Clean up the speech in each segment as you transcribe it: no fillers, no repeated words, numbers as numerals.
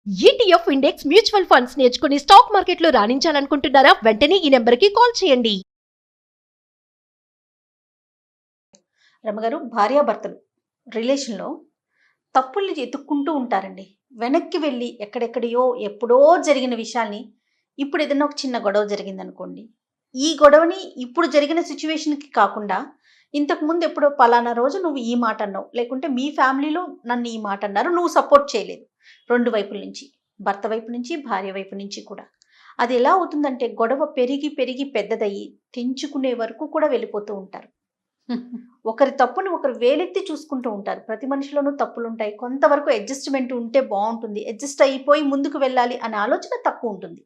ETF index mutual funds నేర్చుకుని stock మార్కెట్లో రాణించాలనుకుంటున్నారా? వెంటనే ఈ నెంబర్కి కాల్ చేయండి. రమగారు, భార్యాభర్తలు రిలేషన్లో తప్పుల్ని ఎత్తుక్కుంటూ ఉంటారండి. వెనక్కి వెళ్ళి ఎక్కడెక్కడియో ఎప్పుడో జరిగిన విషయాల్ని ఇప్పుడు ఏదైనా ఒక చిన్న గొడవ జరిగిందనుకోండి, ఈ గొడవని ఇప్పుడు జరిగిన సిచ్యువేషన్కి కాకుండా ఇంతకుముందు ఎప్పుడో పలానా రోజు నువ్వు ఈ మాట అన్నావు, లేకుంటే మీ ఫ్యామిలీలో నన్ను ఈ మాట అన్నారు, నువ్వు సపోర్ట్ చేయలేదు. రెండు వైపుల నుంచి, భర్త వైపు నుంచి, భార్య వైపు నుంచి కూడా. అది ఎలా అవుతుందంటే గొడవ పెరిగి పెరిగి పెద్దదయ్యి తెంచుకునే వరకు కూడా వెళ్ళిపోతూ ఉంటారు. ఒకరి తప్పుని ఒకరు వేలెత్తి చూసుకుంటూ ఉంటారు. ప్రతి మనిషిలోనూ తప్పులు ఉంటాయి. కొంతవరకు అడ్జస్ట్మెంట్ ఉంటే బాగుంటుంది, అడ్జస్ట్ అయిపోయి ముందుకు వెళ్ళాలి అనే ఆలోచన తక్కువ ఉంటుంది.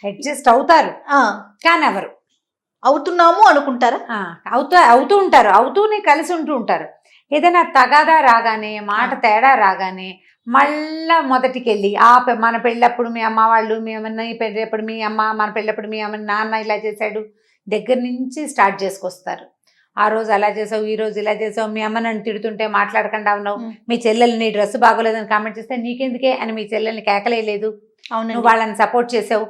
అడ్జస్ట్ అవుతారు కానీ ఎవరు అవుతున్నాము అనుకుంటారా? అవుతూ ఉంటారు, అవుతూనే కలిసి ఉంటూ ఉంటారు. ఏదైనా తగాదా రాగానే, మాట తేడా రాగానే మళ్ళా మొదటికి వెళ్ళి మన పెళ్ళప్పుడు మీ అమ్మ వాళ్ళు, మీ అమ్మ పెళ్ళప్పుడు మీ అమ్మ, మన పెళ్ళప్పుడు మీ అమ్మ నాన్న ఇలా చేశాడు దగ్గర నుంచి స్టార్ట్ చేసుకొస్తారు. ఆ రోజు అలా చేసావు, ఈ రోజు ఇలా చేసావు, మీ అమ్మ నన్ను తిడుతుంటే మాట్లాడకుండా ఉన్నావు, మీ చెల్లెలు నీ డ్రెస్ బాగోలేదని కామెంట్ చేస్తే నీకెందుకే అని మీ చెల్లెల్ని కేకలేయలేదు, నువ్వు వాళ్ళని సపోర్ట్ చేసావు,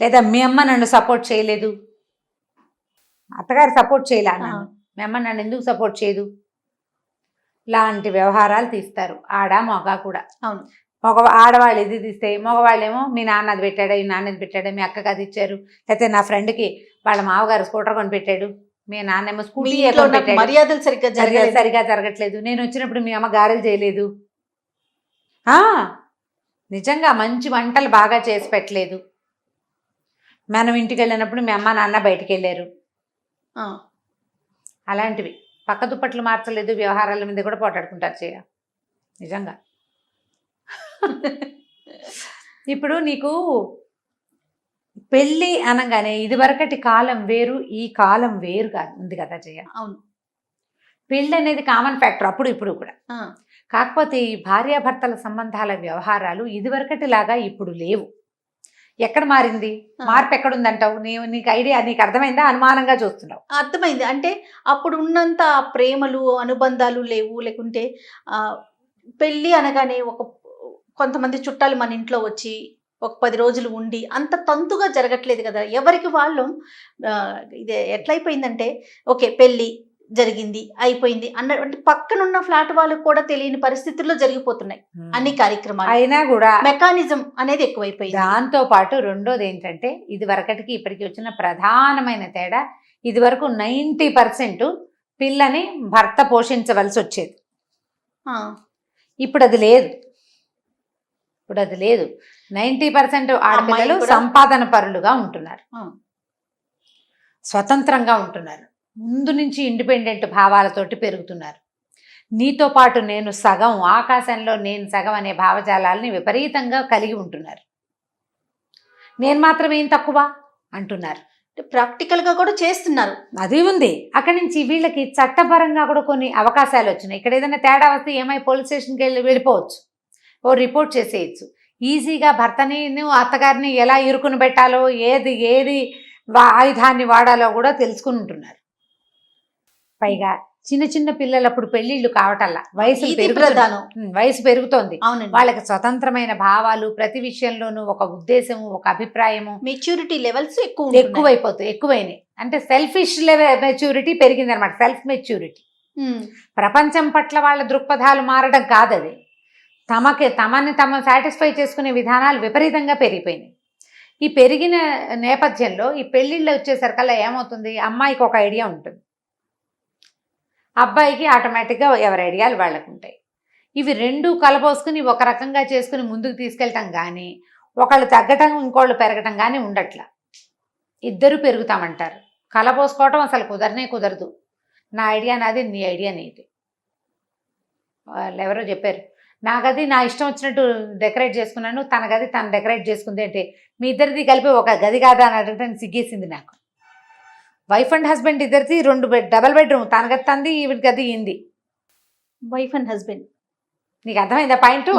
లేదా మీ అమ్మ నన్ను సపోర్ట్ చేయలేదు, అత్తగారు సపోర్ట్ చేయలే నన్ను, మీ అమ్మ నన్ను ఎందుకు సపోర్ట్ చేయదు, లాంటి వ్యవహారాలు తీస్తారు ఆడ మగ కూడా. అవును, ఆడవాళ్ళు ఇది తీస్తే మగవాళ్ళేమో మీ నాన్న అది పెట్టాడా, ఈ నాన్న అది పెట్టాడా, మీ అక్కకి అది ఇచ్చారు, లేకపోతే నా ఫ్రెండ్కి వాళ్ళ మామగారు స్కూటర్ కొని పెట్టాడు, మీ నాన్నేమో స్కూటీ పెట్టాడు, మర్యాదలు సరిగా జరగట్లేదు, నేను వచ్చినప్పుడు మీ అమ్మ గారెలు చేయలేదు, నిజంగా మంచి వంటలు బాగా చేసి పెట్టలేదు, మనం ఇంటికి వెళ్ళినప్పుడు మీ అమ్మ నాన్న బయటికి వెళ్ళారు, అలాంటివి. పక్క దుప్పట్లు మార్చలేదు, వ్యవహారాల మీద కూడా పోటాడుకుంటారు చేయ నిజంగా. ఇప్పుడు నీకు పెళ్ళి అనగానే ఇదివరకటి కాలం వేరు, ఈ కాలం వేరు కాదు ఉంది కదా జయ. అవును, పెళ్ళి అనేది కామన్ ఫ్యాక్టర్ అప్పుడు ఇప్పుడు కూడా. కాకపోతే ఈ భార్యాభర్తల సంబంధాల వ్యవహారాలు ఇదివరకటిలాగా ఇప్పుడు లేవు. ఎక్కడ మారింది, మార్పు ఎక్కడుందంటావు? నీకు ఐడియా, నీకు అర్థమైందా? అనుమానంగా చూస్తున్నావు. అర్థమైంది. అంటే అప్పుడు ఉన్నంత ప్రేమలు అనుబంధాలు లేవు. లేకుంటే పెళ్ళి అనగానే కొంతమంది చుట్టాలు మన ఇంట్లో వచ్చి ఒక 10 రోజులు ఉండి అంత తంతుగా జరగట్లేదు కదా. ఎవరికి వాళ్ళు ఇది ఎట్లయిపోయిందంటే ఓకే పెళ్ళి జరిగింది అయిపోయింది అంటే పక్కనున్న ఫ్లాట్ వాళ్ళకు కూడా తెలియని పరిస్థితుల్లో జరిగిపోతున్నాయి అన్ని కార్యక్రమాలు. అయినా కూడా మెకానిజం అనేది ఎక్కువైపోయింది. దాంతో పాటు రెండోది ఏంటంటే ఇది వరకటికి ఇప్పటికి వచ్చిన ప్రధానమైన తేడా, ఇది వరకు 90% పిల్లని భర్త పోషించవలసి వచ్చేది. ఇప్పుడు అది లేదు. 90% ఆడపిల్లలు సంపాదన పరులుగా ఉంటున్నారు, స్వతంత్రంగా ఉంటున్నారు, ముందు నుంచి ఇండిపెండెంట్ భావాలతోటి పెరుగుతున్నారు. నీతో పాటు నేను సగం, ఆకాశంలో నేను సగం అనే భావజాలాలని విపరీతంగా కలిగి ఉంటున్నారు. నేను మాత్రం ఏం తక్కువ అంటున్నారు. ప్రాక్టికల్గా కూడా చేస్తున్నారు. అది ఉంది. అక్కడి నుంచి వీళ్ళకి చట్టపరంగా కూడా కొన్ని అవకాశాలు వచ్చినాయి. ఇక్కడ ఏదైనా తేడా వస్తే ఏమై పోలీస్ స్టేషన్కి వెళ్ళిపోవచ్చు, ఓ రిపోర్ట్ చేసేయచ్చు. ఈజీగా భర్తని అత్తగారిని ఎలా ఇరుకుని పెట్టాలో, ఏది ఆయుధాన్ని వాడాలో కూడా తెలుసుకుని ఉంటున్నారు. పైగా చిన్న చిన్న పిల్లలప్పుడు పెళ్లిళ్ళు కావటల్లా వయసు పెరుగుతోంది. వాళ్ళకి స్వతంత్రమైన భావాలు, ప్రతి విషయంలోనూ ఒక ఉద్దేశము, ఒక అభిప్రాయము, మెచ్యూరిటీ లెవెల్స్ ఎక్కువైనాయి. అంటే సెల్ఫిష్ మెచ్యూరిటీ పెరిగింది అనమాట. Self maturity. ప్రపంచం పట్ల వాళ్ళ దృక్పథాలు మారడం కాదు, అది తమని సాటిస్ఫై చేసుకునే విధానాలు విపరీతంగా పెరిగిపోయినాయి. ఈ పెరిగిన నేపథ్యంలో ఈ పెళ్లిళ్ళు వచ్చేసరికల్లా ఏమవుతుంది, అమ్మాయికి ఒక ఐడియా ఉంటుంది, అబ్బాయికి ఆటోమేటిక్గా ఎవరి ఐడియాలు వాళ్ళకు ఉంటాయి. ఇవి రెండు కలబోసుకుని ఒక రకంగా చేసుకుని ముందుకు తీసుకెళ్ళటం కానీ, ఒకళ్ళు తగ్గటం ఇంకోళ్ళు పెరగటం కానీ ఉండట్లా. ఇద్దరు పెరుగుతామంటారు. కలబోసుకోవటం అసలు కుదరదు. నా ఐడియా నాది, నీ ఐడియా నీది. వాళ్ళు ఎవరో చెప్పారు, నా గది నా ఇష్టం వచ్చినట్టు డెకరేట్ చేసుకున్నాను, తన గది తను డెకరేట్ చేసుకుంది అంటే మీ ఇద్దరిది కలిపి ఒక గది కాదా అని అడగటానికి సిగ్గేసింది నాకు. వైఫ్ అండ్ హస్బెండ్ ఇద్దరిది డబల్ బెడ్రూమ్, తన గది తంది, ఈవిడ గది ఇంది. వైఫ్ అండ్ హస్బెండ్, నీకు అర్థమైందా పాయింట్?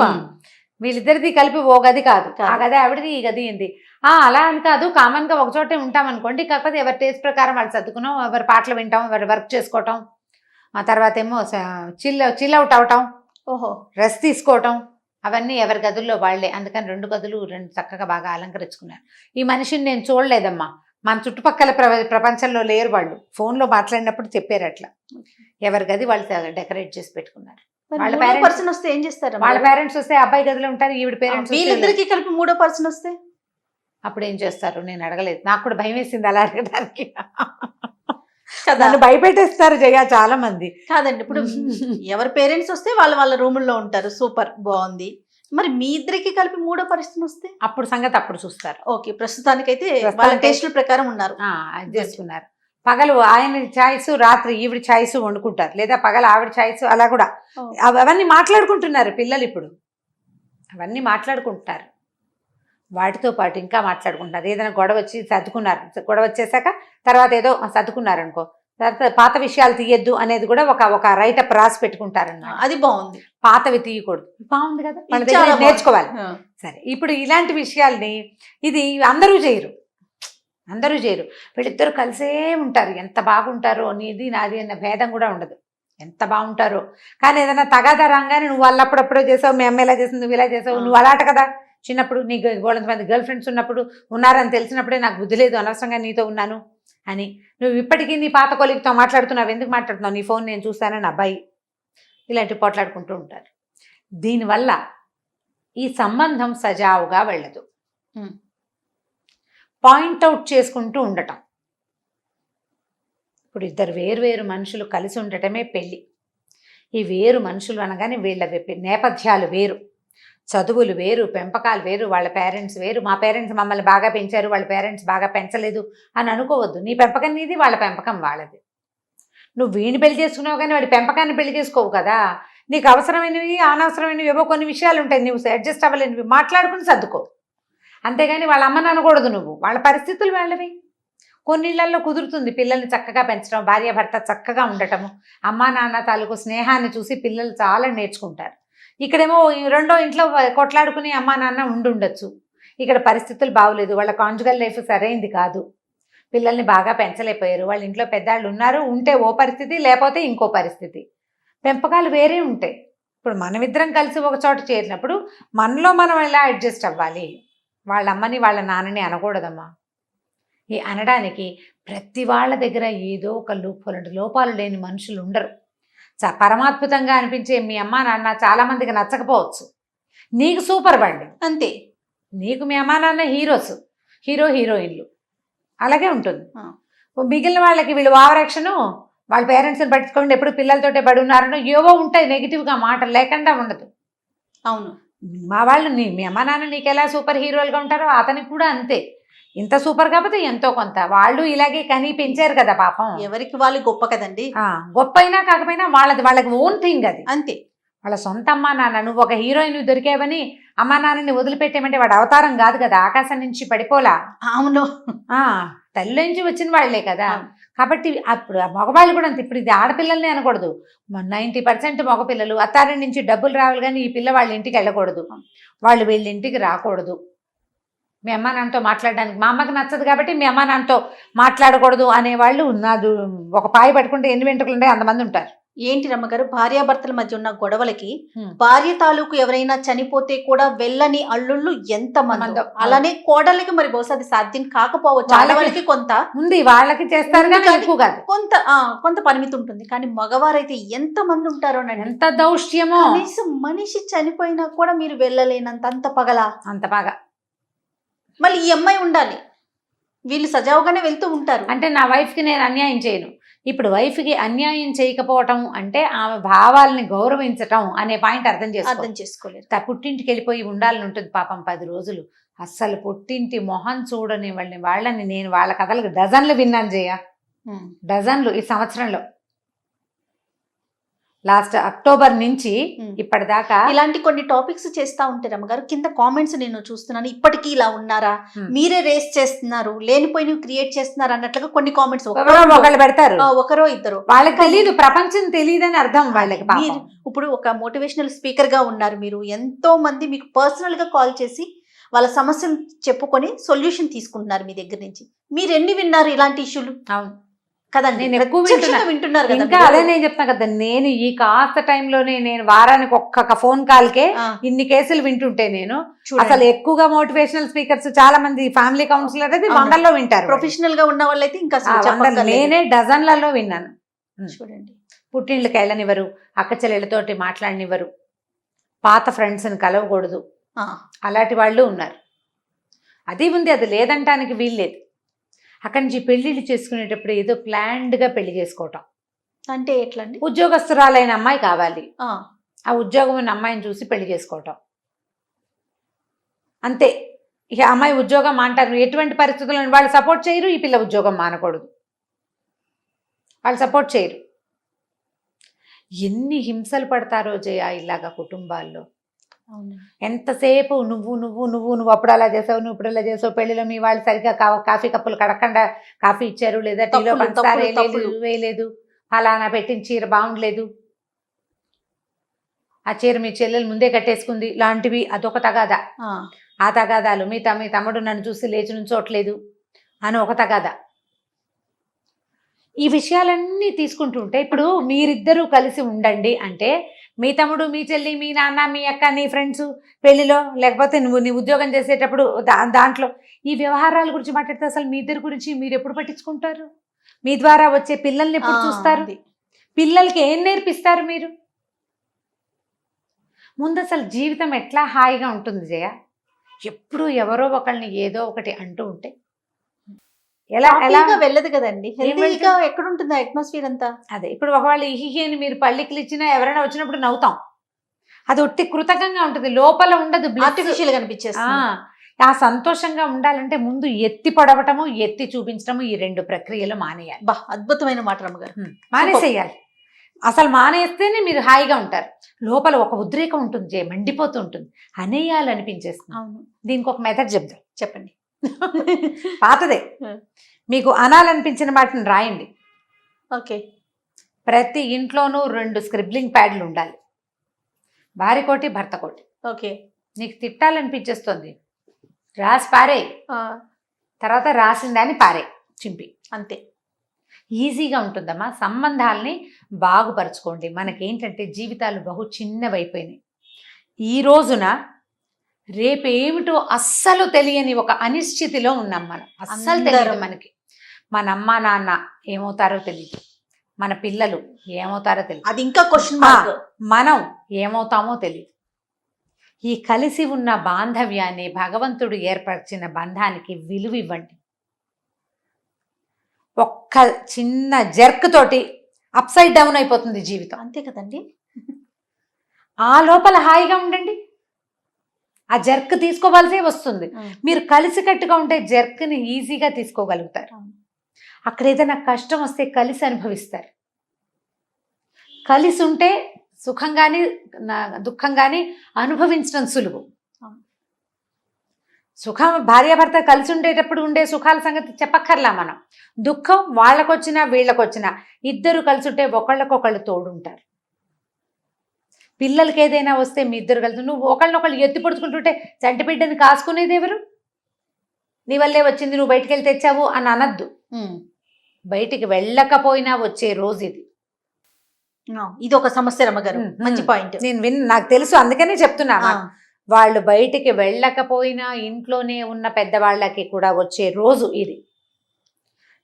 వీళ్ళిద్దరిది కలిపి ఓ గది కాదు, ఆ గది ఆవిడది, ఈ గది ఇంది. అలా అని కాదు, కామన్గా ఒక చోటే ఉంటాం అనుకోండి. కాకపోతే ఎవరి టేస్ట్ ప్రకారం వాళ్ళు సర్దుకున్నాం, ఎవరి పాటలు వింటాం, ఎవరి వర్క్ చేసుకోవటం, ఆ తర్వాత ఏమో చిల్ అవుట్ అవటం, రెస్ట్ తీసుకోవటం, అవన్నీ ఎవరి గదుల్లో వాళ్ళే. అందుకని 2 గదులు 2 చక్కగా బాగా అలంకరించుకున్నారు. ఈ మనిషిని నేను చూడలేదమ్మా, మన చుట్టుపక్కల ప్రపంచంలో లేరు వాళ్ళు. ఫోన్లో మాట్లాడినప్పుడు చెప్పారు అట్లా. ఎవరి గది వాళ్ళు డెకరేట్ చేసి పెట్టుకున్నారు. వాళ్ళ పేరెంట్స్ పర్సన్ వస్తే ఏం చేస్తారు? వాళ్ళ పేరెంట్స్ వస్తే అబ్బాయి గదిలో ఉంటారు, ఈవిడ పేరెంట్స్ వీళ్ళిద్దరికి కలిపి 3వ పర్సన్ వస్తే అప్పుడు ఏం చేస్తారు నేను అడగలేదు. నాకు కూడా భయం వేసింది అలా అడగడానికి. కదా, నన్ను భయపెట్టేస్తారు జయ చాలా మంది. కాదండి ఇప్పుడు ఎవరి పేరెంట్స్ వస్తే వాళ్ళ రూముల్లో ఉంటారు. సూపర్, బాగుంది. మరి మీ ఇద్దరికి కలిపి 3వ పర్సన్ వస్తే అప్పుడు సంగతి అప్పుడు చూస్తారు. ఓకే, ప్రస్తుతానికైతే వాళ్ళ టేస్టుల ప్రకారం ఉన్నారు, అది చేసుకున్నారు. పగలు ఆయన ఛాయిస్, రాత్రి ఈవిడ ఛాయిస్ వండుకుంటారు, లేదా పగలు ఆవిడ ఛాయిస్, అలా కూడా అవన్నీ మాట్లాడుకుంటున్నారు పిల్లలు. ఇప్పుడు అవన్నీ మాట్లాడుకుంటున్నారు. వాటితో పాటు ఇంకా మాట్లాడుకుంటున్నారు. ఏదైనా గొడవ వచ్చి సర్దుకున్నారు, గొడవ వచ్చేసాక తర్వాత ఏదో సర్దుకున్నారు అనుకో, తర్వాత పాత విషయాలు తీయద్దు అనేది కూడా ఒక రైటప్ రాసి పెట్టుకుంటారన్నమాట. అది బాగుంది. పాతవి తీయకూడదు, బాగుంది కదా, వాళ్ళ చాలా దగ్గర బాగుంది. నేర్చుకోవాలి. ఆ. సరే, ఇప్పుడు ఇలాంటి విషయాల్ని ఇది అందరూ చేయరు. వీళ్ళిద్దరూ కలిసే ఉంటారు. ఎంత బాగుంటారో, నీది నాది అన్న భేదం కూడా ఉండదు, ఎంత బాగుంటారో. కానీ ఏదైనా తగాదా రాగానే నువ్వు వాళ్ళు అప్పుడప్పుడో చేసావు, మీ అమ్మ ఇలా చేసింది, నువ్వు ఇలా చేసావు, నువ్వు అలాట కదా. చిన్నప్పుడు నీకు మంది గర్ల్ ఫ్రెండ్స్ ఉన్నప్పుడు ఉన్నారని తెలిసినప్పుడే నాకు బుద్ధి లేదు, అనవసరంగా నీతో ఉన్నాను అని నువ్వు ఇప్పటికీ నీ పాత కొలిగితో మాట్లాడుతున్నావు. ఎందుకు మాట్లాడుతున్నావు? నీ ఫోన్ నేను చూస్తానని అబ్బాయి ఇలాంటివి పోట్లాడుకుంటూ ఉంటారు. దీనివల్ల ఈ సంబంధం సజావుగా వెళ్ళదు. పాయింట్అవుట్ చేసుకుంటూ ఉండటం. ఇప్పుడు ఇద్దరు వేరు మనుషులు కలిసి ఉండటమే పెళ్ళి. ఈ వేరు మనుషులు అనగానే వీళ్ళ నేపథ్యాలు వేరు, చదువులు వేరు, పెంపకాలు వేరు, వాళ్ళ పేరెంట్స్ వేరు. మా పేరెంట్స్ మమ్మల్ని బాగా పెంచారు, వాళ్ళ పేరెంట్స్ బాగా పెంచలేదు అని అనుకోవద్దు. నీ పెంపకం నీది, వాళ్ళ పెంపకం వాళ్ళది. నువ్వు వీడిని పెళ్లి చేసుకున్నావు కానీ వాడి పెంపకాన్ని పెళ్లి చేసుకోవు కదా. నీకు అవసరమైనవి అనవసరమైనవి ఏవో కొన్ని విషయాలు ఉంటాయి, నువ్వు అడ్జస్ట్ అవ్వలేనివి మాట్లాడుకుని సర్దుకో. అంతేగాని వాళ్ళ అమ్మని అనకూడదు నువ్వు. వాళ్ళ పరిస్థితులు వాళ్ళవి. కొన్నిళ్లలో కుదురుతుంది పిల్లల్ని చక్కగా పెంచడం, భార్యాభర్త చక్కగా ఉండటము, అమ్మా నాన్న తాలూకు స్నేహాన్ని చూసి పిల్లలు చాలా నేర్చుకుంటారు. ఇక్కడేమో రెండో ఇంట్లో కొట్లాడుకుని అమ్మా నాన్న ఉండుండొచ్చు. ఇక్కడ పరిస్థితులు బాగోలేదు, వాళ్ళ కాంజుగల్ లైఫ్ సరైంది కాదు, పిల్లల్ని బాగా పెంచలేకపోయారు, వాళ్ళ ఇంట్లో పెద్దాళ్ళు ఉన్నారు, ఉంటే ఓ పరిస్థితి, లేకపోతే ఇంకో పరిస్థితి. పెంపకాలు వేరే ఉంటాయి. ఇప్పుడు మనమిద్దరం కలిసి ఒక చోట చేరినప్పుడు మనలో మనం ఎలా అడ్జస్ట్ అవ్వాలి. వాళ్ళ అమ్మని వాళ్ళ నాన్నని అనకూడదమ్మా. ఈ అనడానికి ప్రతి వాళ్ళ దగ్గర ఏదో ఒక లోపాలు లేని మనుషులు ఉండరు. పరమాద్భుతంగా అనిపించే మీ అమ్మ నాన్న చాలా మందికి నచ్చకపోవచ్చు, నీకు సూపర్ వాళ్ళు అంతే. నీకు మీ అమ్మ నాన్న హీరోస్, హీరోయిన్లు అలాగే ఉంటుంది. మిగిలిన వాళ్ళకి వీళ్ళు ఓవరాక్షను, వాళ్ళ పేరెంట్స్ని పట్టించుకోండి, ఎప్పుడు పిల్లలతోటే పడి ఉన్నారనో ఏవో ఉంటాయి, నెగిటివ్గా మాట లేకుండా ఉండదు. అవును, మా వాళ్ళు మీ అమ్మ నాన్న నీకు ఎలా సూపర్ హీరోలుగా ఉంటారో అతనికి కూడా అంతే. ఇంత సూపర్ కాకపోతే ఎంతో కొంత వాళ్ళు ఇలాగే కనీ పెంచారు కదా పాపం. ఎవరికి వాళ్ళు గొప్ప కదండి. గొప్ప అయినా కాకపోయినా వాళ్ళకి ఓన్ థింగ్ అది, అంతే. వాళ్ళ సొంత అమ్మా నాన్న. నువ్వు ఒక హీరోయిన్ దొరికావని అమ్మా నాన్నని వదిలిపెట్టేమంటే వాడు అవతారం కాదు కదా, ఆకాశం నుంచి పడిపోలా. అవును, తల్లి నుంచి వచ్చిన వాళ్ళే కదా. కాబట్టి అప్పుడు మగవాళ్ళు కూడా అంతే. ఇప్పుడు ఇది ఆడపిల్లల్ని అనకూడదు, 90% మగపిల్లలు అత్తారి నుంచి డబ్బులు రావాలి కానీ ఈ పిల్ల వాళ్ళ ఇంటికి వెళ్ళకూడదు, వాళ్ళు వీళ్ళ ఇంటికి రాకూడదు. మీ అమ్మ నాన్నతో మాట్లాడడానికి మా అమ్మకి నచ్చదు కాబట్టి మీ అమ్మ నాన్నతో మాట్లాడకూడదు అనేవాళ్ళు నాదు. ఒక పాయ పట్టుకుంటే ఎన్ని వెంట్రుకలు ఉంటాయి అంతమంది ఉంటారు. ఏంటి రమ్మగారు, భార్యాభర్తల మధ్య ఉన్న గొడవలకి భార్య తాలూకు ఎవరైనా చనిపోతే కూడా వెళ్ళని అల్లుళ్ళు ఎంత మందో, అలానే కోడళ్ళకి మరి బహుశా అది సాధ్యం కాకపోవచ్చు. వాళ్ళకి కొంత ఉంది, వాళ్ళకి చేస్తారు కానీ ఎక్కువ కాదు, కొంత పరిమితి ఉంటుంది. కానీ మగవారైతే ఎంత మంది ఉంటారో, ఎంత దౌష్ట్యమో. కనీసం మనిషి చనిపోయినా కూడా మీరు వెళ్ళలేనంత, అంత పగలా, అంత బాగా. మళ్ళీ ఈ అమ్మాయి ఉండాలి, వీళ్ళు సజావుగానే వెళ్తూ ఉంటారు. అంటే నా వైఫ్కి నేను అన్యాయం చేయను. ఇప్పుడు వైఫ్కి అన్యాయం చేయకపోవటం అంటే ఆమె భావాల్ని గౌరవించటం అనే పాయింట్ అర్థం చేసుకోలేదు. పుట్టింటికి వెళ్ళిపోయి ఉండాలని ఉంటుంది పాపం 10 రోజులు. అస్సలు పుట్టింటి మొహం చూడని వాళ్ళని నేను వాళ్ళ కథలకు డజన్లు విన్నాను జయ, డజన్లు ఈ సంవత్సరంలో. లాస్ట్ అక్టోబర్ నుంచి ఇప్పటిదాకా ఇలాంటి కొన్ని టాపిక్స్ చేస్తా ఉంటారు అమ్మగారు. కింద కామెంట్స్ నేను చూస్తున్నాను, ఇప్పటికీ ఇలా ఉన్నారా, మీరే రేస్ చేస్తున్నారు, లేనిపోయి క్రియేట్ చేస్తున్నారు అన్నట్లుగా కొన్ని కామెంట్స్ ఒకళ్ళు పెడతారు, ఒకరో ఇద్దరు. వాళ్ళకి తెలియదు, ప్రపంచం తెలియదని అర్థం వాళ్ళకి. మీరు ఇప్పుడు ఒక మోటివేషనల్ స్పీకర్ గా ఉన్నారు, మీరు ఎంతో మంది మీకు పర్సనల్ గా కాల్ చేసి వాళ్ళ సమస్యను చెప్పుకొని సొల్యూషన్ తీసుకుంటున్నారు మీ దగ్గర నుంచి. మీరు ఎన్ని విన్నారు ఇలాంటి ఇష్యూలు? అవును, కదండి, నేను ఎక్కువ ప్రత్యక్షంగా వింటున్నారు కదా ఇంకా మీరు. అదే నేను చెప్తాను కదా, నేను ఈ కాస్త టైంలోనే నేను వారానికి ఒక్క ఫోన్ కాల్కే ఆ, ఇన్ని కేసులు వింటుంటే నేను చూడండి. అసలు ఎక్కువగా మోటివేషనల్ స్పీకర్స్ చాలా మంది ఫ్యామిలీ కౌన్సిలర్ అయితే అవును. వందల్లో వింటారు. ప్రొఫెషనల్ గా ఉన్న వాళ్ళైతే ఇంకా అసలు వందలు చెప్పక్కర్లేదు. నేనే డజన్లలో విన్నాను. చూడండి. పుట్టింళ్ళకి వెళ్ళనివ్వరు, అక్క చెల్లెళ్ళతోటి మాట్లాడనివ్వరు, పాత ఫ్రెండ్స్ని కలవకూడదు, ఆ, అలాంటి వాళ్ళు ఉన్నారు. అది ఉంది, అది లేదంటానికి వీల్లేదు. అక్కడి నుంచి పెళ్లిళ్ళు చేసుకునేటప్పుడు ఏదో ప్లాన్డ్గా పెళ్లి చేసుకోవటం. అంటే ఎట్లా అండి? ఉద్యోగస్తురాలైన అమ్మాయి కావాలి, ఆ, ఆ ఉద్యోగం ఉన్న అమ్మాయిని చూసి పెళ్లి చేసుకోవటం అంతే. ఇక అమ్మాయి ఉద్యోగం మాంటారు, ఎటువంటి పరిస్థితుల్లో వాళ్ళు సపోర్ట్ చేయరు, ఈ పిల్ల ఉద్యోగం మానకూడదు, వాళ్ళు సపోర్ట్ చేయరు. ఎన్ని హింసలు పడతారో జయ ఇలాగా కుటుంబాల్లో. అవునండి. ఎంతసేపు నువ్వు నువ్వు నువ్వు నువ్వు అప్పుడు అలా చేసావు, నువ్వు ఇప్పుడు అలా చేసావు, పెళ్లిలో మీ వాళ్ళు సరిగ్గా కాఫీ కప్పులు కడకుండా కాఫీ ఇచ్చారు, లేదా టీలో తప్పులు, పంచదార తప్పులు. వేయలేదు, ఫలానా పెట్టిన చీర బాగుండలేదు, ఆ చీర మీ చెల్లెలు ముందే కట్టేసుకుంది, లాంటివి. అదొక తగాదా. ఆ, ఆ తగాదాలు, మీ తమ్ముడు నన్ను చూసి లేచి నుంచోట్లేదు అని ఒక తగాదా. ఈ విషయాలన్నీ తీసుకుంటుంటే ఇప్పుడు మీరిద్దరూ కలిసి ఉండండి అంటే మీ తమ్ముడు, మీ చెల్లి, మీ నాన్న, మీ అక్క, నీ ఫ్రెండ్స్ పెళ్లిలో, లేకపోతే నువ్వు నీ ఉద్యోగం చేసేటప్పుడు దాంట్లో ఈ వ్యవహారాల గురించి మాట్లాడితే అసలు మీ ఇద్దరి గురించి మీరు ఎప్పుడు పట్టించుకుంటారు? మీ ద్వారా వచ్చే పిల్లల్ని ఎప్పుడు చూస్తారు? అది. పిల్లలకి ఏం నేర్పిస్తారు మీరు? ముందు అసలు జీవితం ఎట్లా హాయిగా ఉంటుంది జయ? ఎప్పుడు ఎవరో ఒకళ్ళని ఏదో ఒకటి అంటూ ఉంటే ఎలా ఎలా హ్యాపీగా వెళ్ళదు కదండి. ఏం హెల్తీగా ఎక్కడ ఉంటుంది అట్మాస్ఫియర్ అంతా? అదే ఇప్పుడు ఒకవేళ ఇహిహి అని మీరు పళ్ళికిలు ఇచ్చినా ఎవరైనా వచ్చినప్పుడు నవ్వుతాం, అది ఒట్టి కృతకంగా ఉంటుంది, లోపల ఉండదు, ఆర్టిఫిషియల్ గా అనిపించేస్తుంది. ఆ సంతోషంగా ఉండాలంటే ముందు ఎత్తి పడవటము, ఎత్తి చూపించడము, ఈ రెండు ప్రక్రియలు మానేయాలి. బా, అద్భుతమైన మాట రమ్మగారు. మానేసేయాలి. అసలు మానేస్తేనే మీరు హాయిగా ఉంటారు. లోపల ఒక ఉద్రేకం ఉంటుంది, మండిపోతూ ఉంటుంది, అనేయాలనిపించేస్తుంది. అవును, దీనికి ఒక మెథడ్ చెప్తాం, చెప్పండి. పాతదే. మీకు అనాలనిపించిన వాటిని రాయండి. ఓకే. ప్రతి ఇంట్లోనూ 2 స్క్రిబ్లింగ్ ప్యాడ్లు ఉండాలి, భార్యకోటి భర్తకోటి. ఓకే. నీకు తిట్టాలనిపించేస్తుంది, రాసి పారే, ఆ, తర్వాత రాసిందాన్ని పారే, చింపి. అంతే. ఈజీగా ఉంటుందమ్మా. సంబంధాలని బాగుపరచుకోండి. మనకేంటంటే జీవితాలు బహు చిన్నవైపోయినాయి. ఈ రోజున రేపేమిటో అస్సలు తెలియని ఒక అనిశ్చితిలో ఉన్నాం మనం. అస్సలు తెలియదు అందరం. మనకి. మన అమ్మ నాన్న ఏమవుతారో తెలియదు, మన పిల్లలు ఏమవుతారో తెలియదు, అది ఇంకా క్వశ్చన్ మార్క్. మనం ఏమవుతామో తెలియదు. ఈ కలిసి ఉన్న బాంధవ్యాన్ని, భగవంతుడు ఏర్పరిచిన బంధానికి విలువ ఇవ్వండి. ఒక్క చిన్న జర్క్ తోటి అప్సైడ్ డౌన్ అయిపోతుంది జీవితం. అంతే కదండి. ఆ లోపల హాయిగా ఉండండి, ఆ జర్క్ తీసుకోవాల్సే వస్తుంది. మీరు కలిసికట్టుగా ఉంటే జర్క్ని ఈజీగా తీసుకోగలుగుతారు. అక్కడ ఏదైనా కష్టం వస్తే కలిసి అనుభవిస్తారు. కలిసి ఉంటే సుఖం కానీ దుఃఖం కానీ అనుభవించడం సులువు. సుఖం భార్యాభర్త కలిసి ఉండేటప్పుడు ఉండే సుఖాల సంగతి చెప్పక్కర్లా మనం. దుఃఖం వాళ్ళకొచ్చినా వీళ్ళకొచ్చినా ఇద్దరు కలిసి ఉంటే ఒకళ్ళకొకళ్ళు తోడుంటారు. పిల్లలకి ఏదైనా వస్తే మీ ఇద్దరు కలిసి, నువ్వు ఒకళ్ళనొకళ్ళు ఎత్తి పొడుచుకుంటుంటే చంటి బిడ్డని కాసుకునేది ఎవరు? నీ వల్లే వచ్చింది, నువ్వు బయటికి వెళ్ళి తెచ్చావు అని అనద్దు. బయటికి వెళ్ళకపోయినా వచ్చే రోజు ఇది. ఇది ఒక సమస్య రమ్మగారు, మంచి పాయింట్. నేను నాకు తెలుసు, అందుకనే చెప్తున్నా. వాళ్ళు బయటికి వెళ్ళకపోయినా ఇంట్లోనే ఉన్న పెద్దవాళ్ళకి కూడా వచ్చే రోజు ఇది.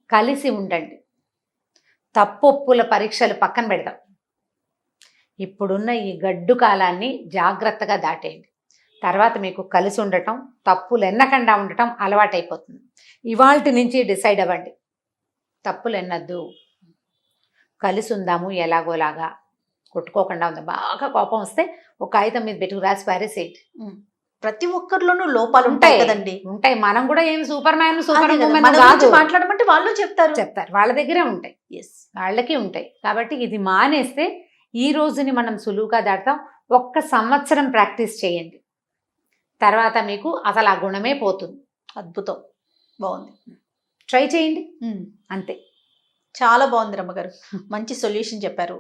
కలిసి ఉండండి. తప్పొప్పుల పరీక్షలు పక్కన పెడదాం. ఇప్పుడున్న ఈ గడ్డు కాలాన్ని జాగ్రత్తగా దాటేయండి. తర్వాత మీకు కలిసి ఉండటం, తప్పులు ఎన్నకుండా ఉండటం అలవాటైపోతుంది. ఇవాల్టి నుంచి డిసైడ్ అవ్వండి, తప్పులు ఎన్నద్దు, కలిసి ఉందాము, ఎలాగోలాగా కొట్టుకోకుండా ఉందాం. బాగా కోపం వస్తే ఒక కాగితం మీద పెట్టుకు రాసి పారేసేయండి. ప్రతి ఒక్కరిలోనూ లోపాలు ఉంటాయి కదండి. ఉంటాయి. మనం కూడా ఏం సూపర్ మ్యాన్ సూపర్ మన ఉమెన్ గురించి కాదు. మాట్లాడమంటే వాళ్ళు చెప్తారు, వాళ్ళ దగ్గరే ఉంటాయి, వాళ్ళకి ఉంటాయి. కాబట్టి ఇది మానేస్తే ఈ రోజుని మనం సులువుగా దాటుతాం. 1 సంవత్సరం ప్రాక్టీస్ చేయండి, తర్వాత మీకు అసలు ఆ గుణమే పోతుంది. అద్భుతం, బాగుంది, ట్రై చేయండి, అంతే. చాలా బాగుంది రమ్మగారు, మంచి సొల్యూషన్ చెప్పారు.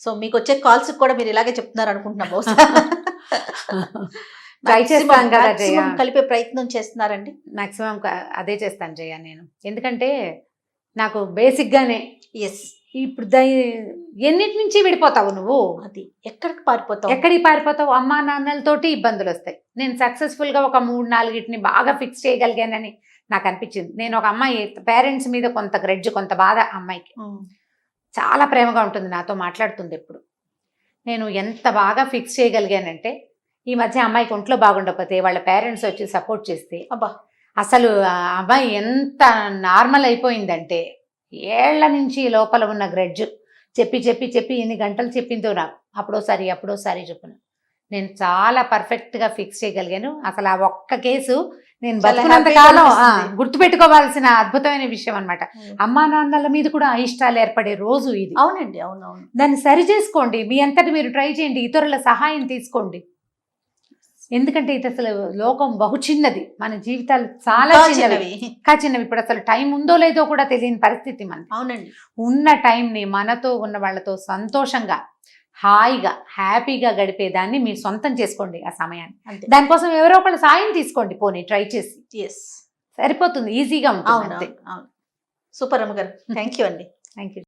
సో మీకు వచ్చే కాల్స్ కూడా మీరు ఇలాగే చెప్తున్నారు అనుకుంటున్నా. బహుశా ట్రై చేస్తాను కదా జయ, కలిపే ప్రయత్నం చేస్తున్నారండి. మాక్సిమం అదే చేస్తాను జయ నేను. ఎందుకంటే నాకు బేసిక్గానే ఎస్, ఇప్పుడు ఎన్నిటి నుంచి విడిపోతావు నువ్వు? అది ఎక్కడికి పారిపోతావు? ఎక్కడికి పారిపోతావు? అమ్మా నాన్నలతోటి ఇబ్బందులు వస్తాయి. నేను సక్సెస్ఫుల్గా ఒక 3-4 బాగా ఫిక్స్ చేయగలిగానని నాకు అనిపించింది. నేను ఒక అమ్మాయి పేరెంట్స్ మీద కొంత గ్రెడ్జ్, కొంత బాధ అమ్మాయికి. చాలా ప్రేమగా ఉంటుంది, నాతో మాట్లాడుతుంది ఎప్పుడు. నేను ఎంత బాగా ఫిక్స్ చేయగలిగానంటే, ఈ మధ్య అమ్మాయికి ఒంట్లో బాగుండకపోతే వాళ్ళ పేరెంట్స్ వచ్చి సపోర్ట్ చేస్తే అబ్బా, అసలు ఆ అమ్మాయి ఎంత నార్మల్ అయిపోయిందంటే, ఏళ్ల నుంచి లోపల ఉన్న గ్రెడ్జ్ చెప్పి చెప్పి చెప్పి ఎన్ని గంటలు చెప్పిందో నాకు, అప్పుడోసారి చెప్పును. నేను చాలా పర్ఫెక్ట్గా ఫిక్స్ చేయగలిగాను. అసలు ఆ ఒక్క కేసు నేను చాలా బతుకున్నంత happy గా కాలం అనిపిస్తుంది. గుర్తుపెట్టుకోవాల్సిన అద్భుతమైన విషయం అన్నమాట. అమ్మా నాన్నల మీద కూడా అయిష్టాలు ఏర్పడే రోజు ఇది. అవునండి, అవునవును. దాన్ని సరి చేసుకోండి, మీ అంతటి మీరు ట్రై చేయండి, ఇతరుల సహాయం తీసుకోండి. ఎందుకంటే ఇది అసలు లోకం బహు చిన్నది, మన జీవితాలు చాలా ఇంకా చిన్నవి, ఇంకా చిన్నవి. ఇప్పుడు అసలు టైం ఉందో లేదో కూడా తెలియని పరిస్థితి మనది. అవునండి. ఉన్న టైంని మనతో ఉన్న వాళ్ళతో సంతోషంగా, హాయిగా, హ్యాపీగా గడిపేదాన్ని మీరు సొంతం చేసుకోండి ఆ సమయాన్ని. అంతే. దానికోసం ఎవరో ఒకళ్ళు సాయం తీసుకోండి, పోనీ ట్రై చేసి. ఎస్, సరిపోతుంది, ఈజీగా ఉంటుంది. అవును, అంతే. అవును. సూపర్ అమ్మగారు, థ్యాంక్ యూ అండి. Thank you.